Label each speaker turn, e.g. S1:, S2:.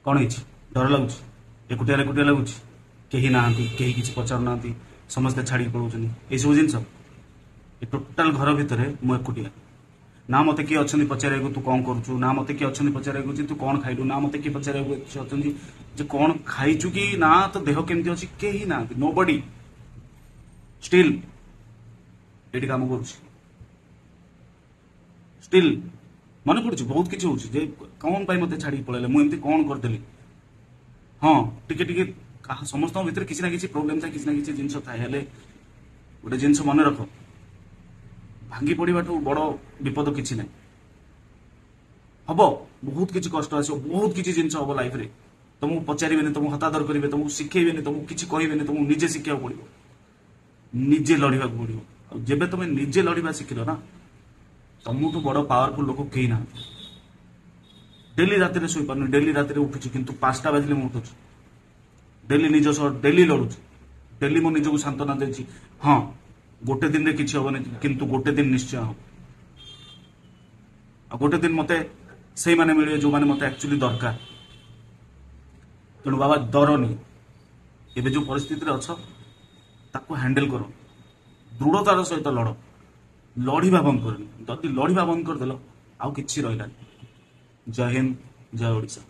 S1: कौन है डर लगुच एकुटिया एकुटिया लगुच कहीं ना कहीं किसी पचार ना समस्ते छाड़ी पलाऊँ ये सब जिन टोटाल घर भितर मु एकुटिया ना मत किए अच्छा पचार तू कौन करुचु ना मत किए अच्छा पचार तू कौन खाइलु ना मत किए पचार अच्छा कौन खाइचु कि ना तो देह केमती अच्छी कहीं ना नो बडी स्टिल ये कम कर स्टिल मन पड़ू बहुत किसी हो कौन मत छाड़ी पड़े मुझे कौन करदेली हाँ टिके टिके समस्त भितर किसी ना किसी प्रोब्लेम था किसी ना किसी जिन थाए गोटे जिन मन रख भांगी पड़ा बड़ विपद किसी ना हम बहुत किसी कष्ट आस बहुत किसी जिन हम लाइफ रे तुमको पचारे तुमको हतादर करेंगे तुमको शिखेबे तुमको किसी कहे तुमको निजे शिखा पड़ो निजे लड़वा पड़ो जब तुम निजे लड़वा शिखिल ना तुमठू बड़ पावरफुल लोक कहीं ना डेली रात शोपार डेली रात उठुची किंतु 5टा बाजिले उठुची डेली निज डेली लड़ुची डेली मो निजक सांत्वना देती हाँ गोटे दिन में किसी हेनी किंतु गोटे दिन निश्चय हम गोटे दिन मत से मैंने मिले जो मैंने मत एक्चुअली दरकार तेणु बाबा डरनी एवं जो परिस्थिति अच्छ ताको हैंडल कर दृढ़तार सहित लड़ लड़वा बंद कर जदि लड़वा बंद करदेल आउ कि रहा जय हिंद जय ओडिशा।